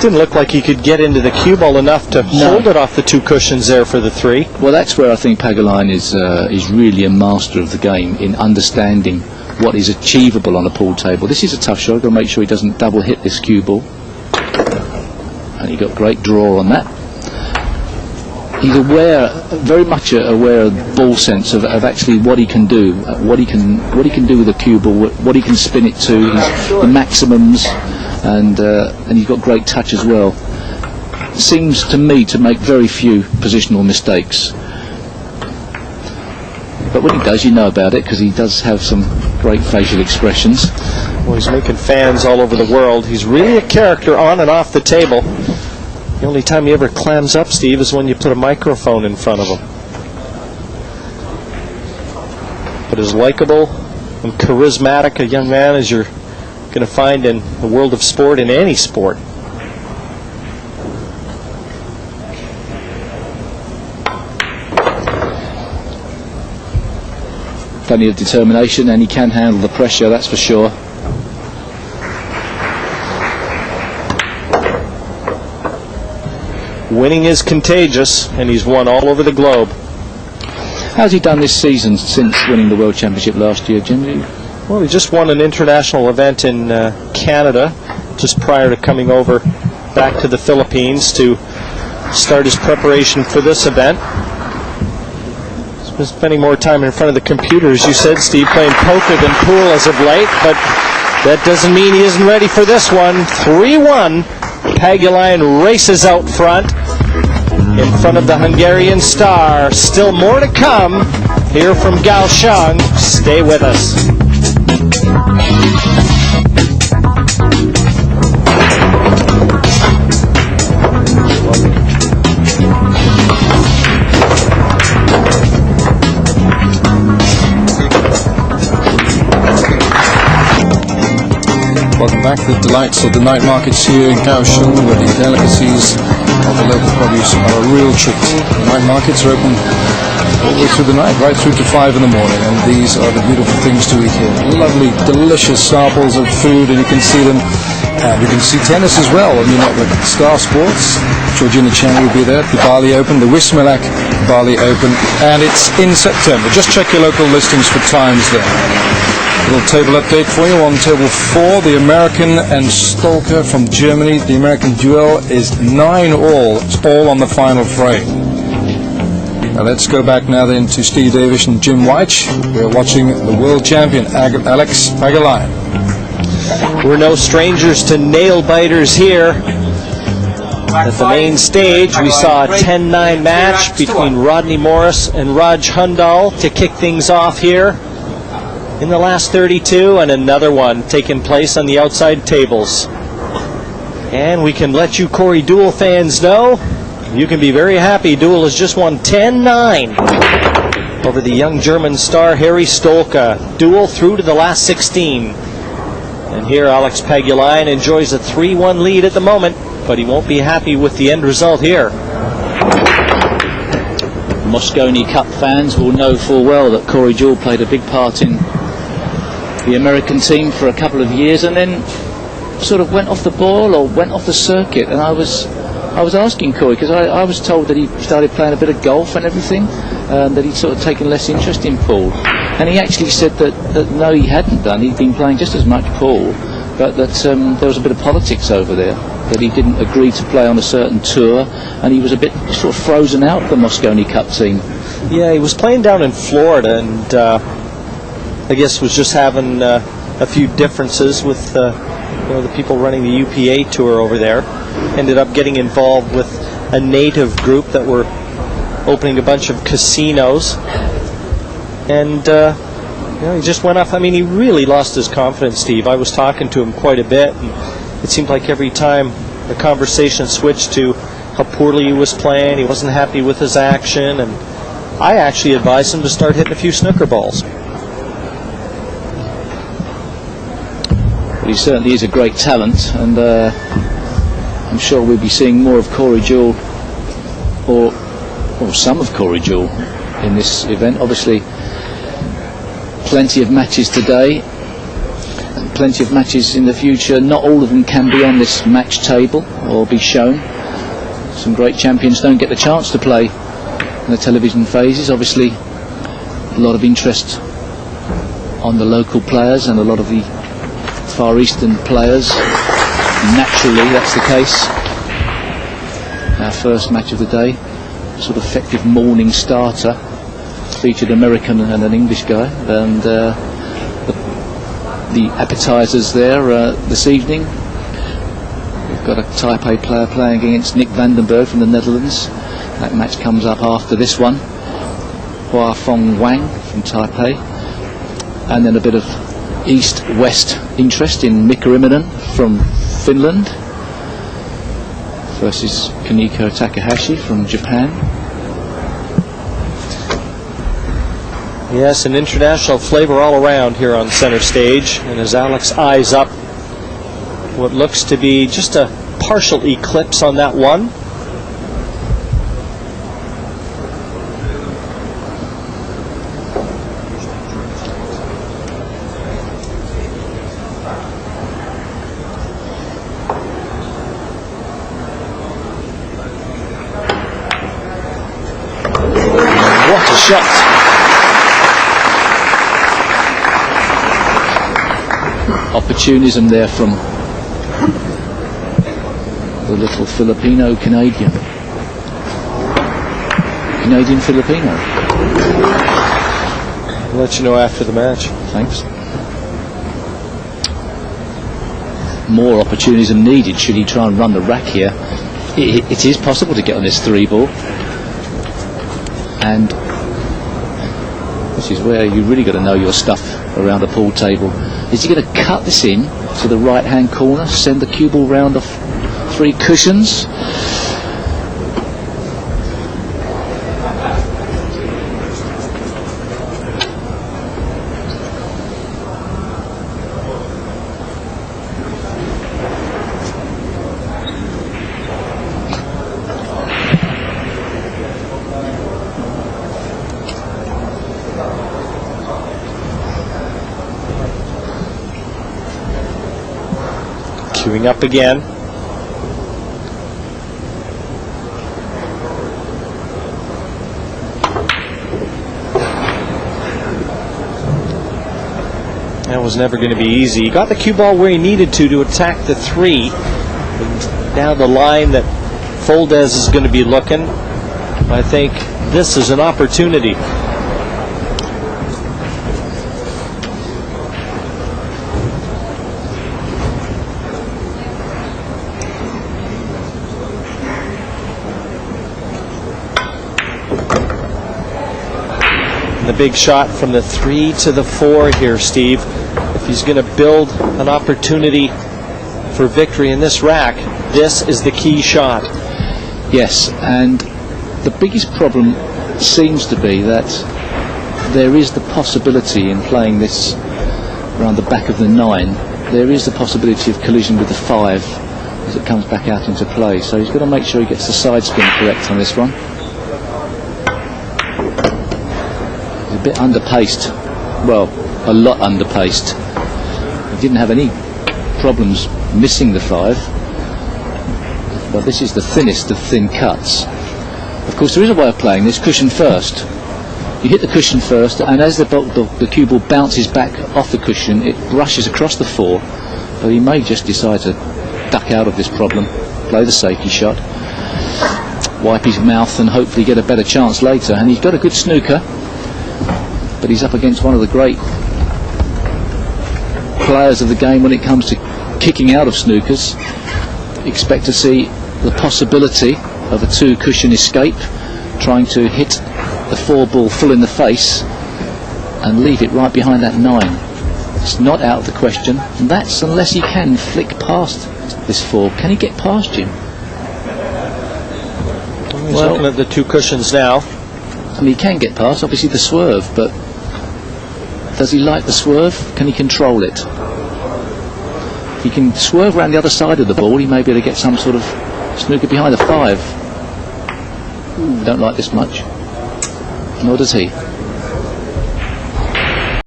didn't look like he could get into the cue ball enough to hold it off the two cushions there for the 3. Well, that's where I think Pagulayan is really a master of the game in understanding what is achievable on a pool table. This is a tough shot. I've got to make sure he doesn't double hit this cue ball. And he got great draw on that. He's aware, very much aware of ball sense of actually what he can do, what he can do with a cue ball, what he can spin it to, the maximums, and he's got great touch as well. Seems to me to make very few positional mistakes. But when he does, you know about it, because he does have some great facial expressions. Well, he's making fans all over the world. He's really a character on and off the table. The only time he ever clams up, Steve, is when you put a microphone in front of him. But as likable and charismatic a young man as you're going to find in the world of sport, in any sport. Plenty of determination, and he can handle the pressure, that's for sure. Winning is contagious, and he's won all over the globe. How's he done this season since winning the World Championship last year, Jim? Well, he just won an international event in Canada just prior to coming over back to the Philippines to start his preparation for this event. He's been spending more time in front of the computer, as you said, Steve, playing poker than pool as of late, but that doesn't mean he isn't ready for this one. 3-1. Pagulayan races out front in front of the Hungarian star. Still more to come here from Kaohsiung. Stay with us. Welcome back. The delights of the night markets here in Kaohsiung, where the delicacies of the local produce are a real treat. The night markets are open all the way through the night, right through to 5 in the morning, and these are the beautiful things to eat here. Lovely, delicious samples of food, and you can see them. And you can see tennis as well. I mean, like Star Sports, Georgina Chen will be there, the Bali Open, the Wismilak Bali Open, and it's in September. Just check your local listings for times there. Little table update for you. On table 4, the American and Snooker from Germany. The American duel is 9-all. It's all on the final frame. Now let's go back now then to Steve Davis and Jim White. We're watching the world champion, Alex Pagulayan. We're no strangers to nail biters here. At the main stage, we saw a 10-9 match between Rodney Morris and Raj Hundal to kick things off here in the last 32, and another one taking place on the outside tables. And we can let you Corey Duel fans know, you can be very happy. Duel has just won 10-9 over the young German star Harry Stolka. Duel through to the last 16. And here Alex Pagulayan enjoys a 3-1 lead at the moment, but he won't be happy with the end result here. Moscone Cup fans will know full well that Corey Duel played a big part in the American team for a couple of years, and then sort of went off the ball or went off the circuit. And I was asking Corey, because I was told that he started playing a bit of golf and everything, that he'd sort of taken less interest in pool, and he actually said that no, he hadn't done. He'd been playing just as much pool, but that there was a bit of politics over there, that he didn't agree to play on a certain tour, and he was a bit sort of frozen out of the Moscone Cup team. Yeah, he was playing down in Florida, and I guess was just having a few differences with the people running the UPA tour over there. Ended up getting involved with a native group that were opening a bunch of casinos, and he just went off. I mean, he really lost his confidence, Steve. I was talking to him quite a bit, and it seemed like every time the conversation switched to how poorly he was playing, he wasn't happy with his action, and I actually advised him to start hitting a few snooker balls. But he certainly is a great talent, and I'm sure we'll be seeing more of Corey Duel, or some of Corey Duel, in this event. Obviously, plenty of matches today. plenty of matches in the future. Not all of them can be on this match table or be shown. Some great champions don't get the chance to play in the television phases. Obviously, a lot of interest on the local players and a lot of the Far Eastern players. Naturally, that's the case. Our first match of the day, sort of effective morning starter, featured American and an English guy, and the appetizers there this evening. We've got a Taipei player playing against Nick Vandenberg from the Netherlands. That match comes up after this one. Hua Fong Wang from Taipei, and then a bit of east-west interest in Mika Immonen from Finland versus Kaneko Takahashi from Japan. Yes, an international flavor all around here on center stage. And as Alex eyes up what looks to be just a partial eclipse on that one. What a shot! Opportunism there from the little Filipino-Canadian. Canadian-Filipino. I'll let you know after the match. Thanks. More opportunism needed should he try and run the rack here. It is possible to get on this 3-ball. And this is where you really got to know your stuff around a pool table. Is he going to cut this in to the right hand corner, send the cue ball round off 3 cushions? Queuing up again. That was never going to be easy. He got the cue ball where he needed to attack the 3. And now the line that Foldez is going to be looking. I think this is an opportunity. The big shot from the 3 to the 4 here, Steve. If he's going to build an opportunity for victory in this rack, this is the key shot. Yes, and the biggest problem seems to be that there is the possibility in playing this around the back of the 9, there is the possibility of collision with the 5 as it comes back out into play. So he's got to make sure he gets the side spin correct on this one. A bit underpaced, well, a lot underpaced. He didn't have any problems missing the 5, but this is the thinnest of thin cuts. Of course, there is a way of playing this cushion first. You hit the cushion first, and as the cue ball bounces back off the cushion, it brushes across the 4. So he may just decide to duck out of this problem, play the safety shot, wipe his mouth, and hopefully get a better chance later. And he's got a good snooker, but he's up against one of the great players of the game when it comes to kicking out of snookers. Expect to see the possibility of a 2 cushion escape, trying to hit the 4 ball full in the face and leave it right behind that 9. It's not out of the question, and that's unless he can flick past this 4. Can he get past Jim? He's looking at the 2 cushions now. I mean, he can get past, obviously, the swerve, but does he like the swerve? Can he control it? If he can swerve around the other side of the ball, he may be able to get some sort of snooker behind the 5. Don't like this much. Nor does he.